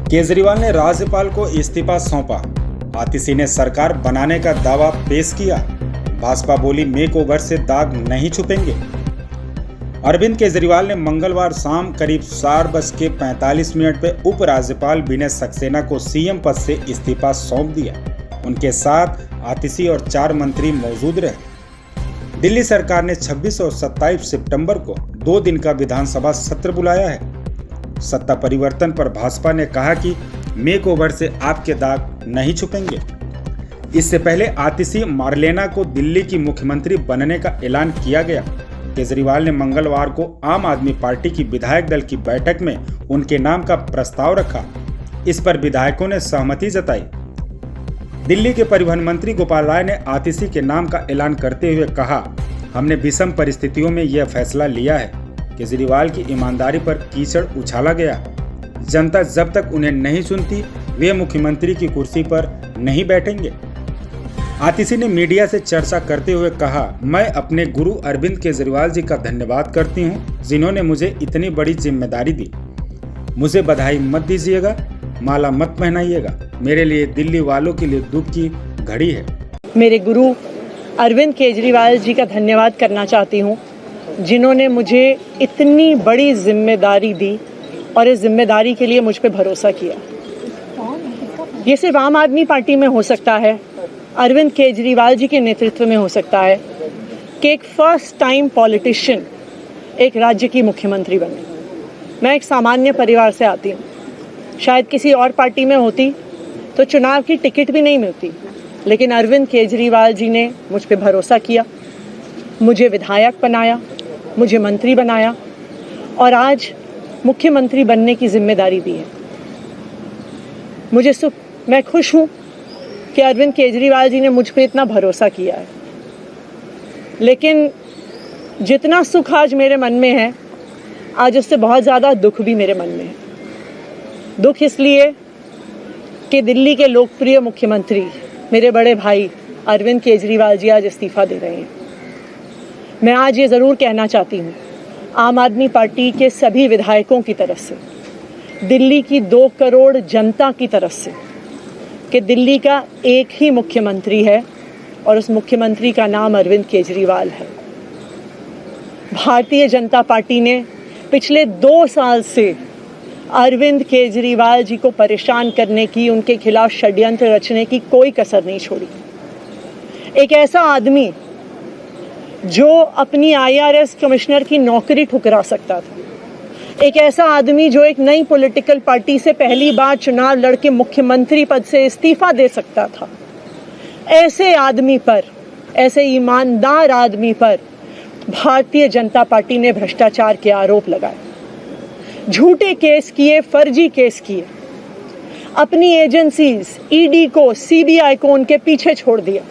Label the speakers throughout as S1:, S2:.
S1: केजरीवाल ने राज्यपाल को इस्तीफा सौंपा। आतिशी ने सरकार बनाने का दावा पेश किया। भाजपा बोली मेक ओवर से दाग नहीं छुपेंगे। अरविंद केजरीवाल ने मंगलवार शाम करीब 4:45 पर उपराज्यपाल विनय सक्सेना को सीएम पद से इस्तीफा सौंप दिया। उनके साथ आतिशी और 4 मंत्री मौजूद रहे। दिल्ली सरकार ने 26 और 27 सितंबर को 2 दिन का विधानसभा सत्र बुलाया है। सत्ता परिवर्तन पर भाजपा ने कहा कि मेक ओवर से आपके दाग नहीं छुपेंगे। इससे पहले आतिशी मार्लेना को दिल्ली की मुख्यमंत्री बनने का ऐलान किया गया। केजरीवाल ने मंगलवार को आम आदमी पार्टी की विधायक दल की बैठक में उनके नाम का प्रस्ताव रखा। इस पर विधायकों ने सहमति जताई। दिल्ली के परिवहन मंत्री गोपाल राय ने आतिशी के नाम का ऐलान करते हुए कहा, हमने विषम परिस्थितियों में यह फैसला लिया है। केजरीवाल की ईमानदारी पर कीचड़ उछाला गया। जनता जब तक उन्हें नहीं सुनती वे मुख्यमंत्री की कुर्सी पर नहीं बैठेंगे। आतिशी ने मीडिया से चर्चा करते हुए कहा, मैं अपने गुरु अरविंद केजरीवाल जी का धन्यवाद करती हूं, जिन्होंने मुझे इतनी बड़ी जिम्मेदारी दी। मुझे बधाई मत दीजिएगा, माला मत पहनाइएगा। मेरे लिए दिल्ली वालों के लिए दुख की घड़ी है।
S2: मेरे गुरु अरविंद केजरीवाल जी का धन्यवाद करना चाहती हूँ, जिन्होंने मुझे इतनी बड़ी जिम्मेदारी दी और इस जिम्मेदारी के लिए मुझ पे भरोसा किया। ये सिर्फ आम आदमी पार्टी में हो सकता है, अरविंद केजरीवाल जी के नेतृत्व में हो सकता है कि एक फर्स्ट टाइम पॉलिटिशियन एक राज्य की मुख्यमंत्री बने। मैं एक सामान्य परिवार से आती हूँ। शायद किसी और पार्टी में होती तो चुनाव की टिकट भी नहीं मिलती, लेकिन अरविंद केजरीवाल जी ने मुझ पे भरोसा किया, मुझे विधायक बनाया, मुझे मंत्री बनाया और आज मुख्यमंत्री बनने की जिम्मेदारी दी है। मैं खुश हूँ कि अरविंद केजरीवाल जी ने मुझ पे इतना भरोसा किया है। लेकिन जितना सुख आज मेरे मन में है, आज उससे बहुत ज़्यादा दुख भी मेरे मन में है। दुख इसलिए कि दिल्ली के लोकप्रिय मुख्यमंत्री मेरे बड़े भाई अरविंद केजरीवाल जी आज इस्तीफा दे रहे हैं। मैं आज ये ज़रूर कहना चाहती हूँ आम आदमी पार्टी के सभी विधायकों की तरफ से, दिल्ली की 2 करोड़ जनता की तरफ से, कि दिल्ली का एक ही मुख्यमंत्री है और उस मुख्यमंत्री का नाम अरविंद केजरीवाल है। भारतीय जनता पार्टी ने पिछले 2 साल से अरविंद केजरीवाल जी को परेशान करने की, उनके खिलाफ षड्यंत्र रचने की कोई कसर नहीं छोड़ी। एक ऐसा आदमी जो अपनी IRS कमिश्नर की नौकरी ठुकरा सकता था, एक ऐसा आदमी जो एक नई पॉलिटिकल पार्टी से पहली बार चुनाव लड़के मुख्यमंत्री पद से इस्तीफा दे सकता था, ऐसे आदमी पर, ऐसे ईमानदार आदमी पर भारतीय जनता पार्टी ने भ्रष्टाचार के आरोप लगाए, झूठे केस किए, फर्जी केस किए, अपनी एजेंसीज ED को, CBI को उनके पीछे छोड़ दिया,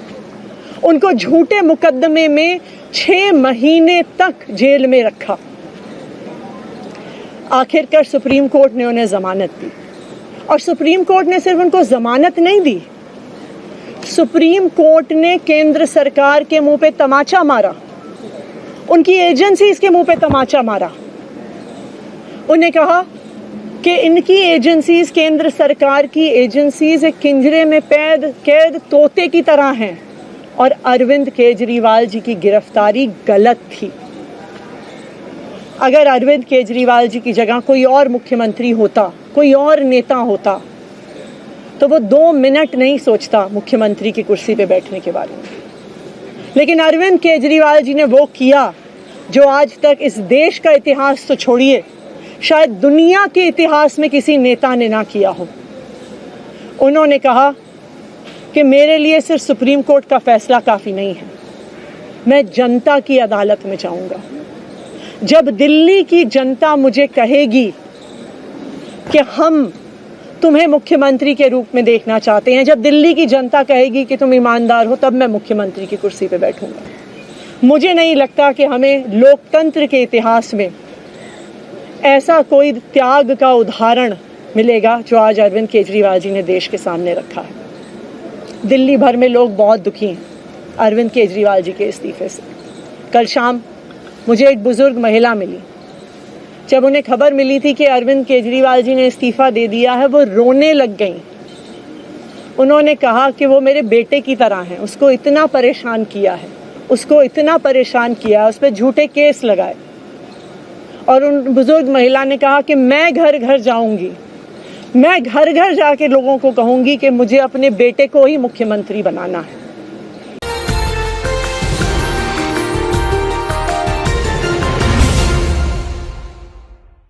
S2: उनको झूठे मुकदमे में 6 महीने तक जेल में रखा। आखिरकार सुप्रीम कोर्ट ने उन्हें जमानत दी और सुप्रीम कोर्ट ने सिर्फ उनको जमानत नहीं दी, सुप्रीम कोर्ट ने केंद्र सरकार के मुंह पे तमाचा मारा, उनकी एजेंसीज के मुंह पे तमाचा मारा। उन्हें कहा कि इनकी एजेंसीज, केंद्र सरकार की एजेंसीज एक पिंजरे में कैद तोते की तरह हैं और अरविंद केजरीवाल जी की गिरफ्तारी गलत थी। अगर अरविंद केजरीवाल जी की जगह कोई और मुख्यमंत्री होता, कोई और नेता होता, तो वो 2 मिनट नहीं सोचता मुख्यमंत्री की कुर्सी पे बैठने के बारे में। लेकिन अरविंद केजरीवाल जी ने वो किया जो आज तक इस देश का इतिहास तो छोड़िए, शायद दुनिया के इतिहास में किसी नेता ने ना किया हो। उन्होंने कहा कि मेरे लिए सिर्फ सुप्रीम कोर्ट का फैसला काफ़ी नहीं है, मैं जनता की अदालत में जाऊंगा। जब दिल्ली की जनता मुझे कहेगी कि हम तुम्हें मुख्यमंत्री के रूप में देखना चाहते हैं, जब दिल्ली की जनता कहेगी कि तुम ईमानदार हो, तब मैं मुख्यमंत्री की कुर्सी पे बैठूंगा। मुझे नहीं लगता कि हमें लोकतंत्र के इतिहास में ऐसा कोई त्याग का उदाहरण मिलेगा जो आज अरविंद केजरीवाल जी ने देश के सामने रखा है। दिल्ली भर में लोग बहुत दुखी हैं अरविंद केजरीवाल जी के इस्तीफे से। कल शाम मुझे एक बुजुर्ग महिला मिली जब उन्हें खबर मिली थी कि अरविंद केजरीवाल जी ने इस्तीफा दे दिया है, वो रोने लग गई। उन्होंने कहा कि वो मेरे बेटे की तरह हैं, उसको इतना परेशान किया है, उसको इतना परेशान किया, उस पर झूठे केस लगाए। और उन बुजुर्ग महिला ने कहा कि मैं घर घर जाऊंगी, मैं घर घर जाके लोगों को कहूंगी कि मुझे अपने बेटे को ही मुख्यमंत्री बनाना है।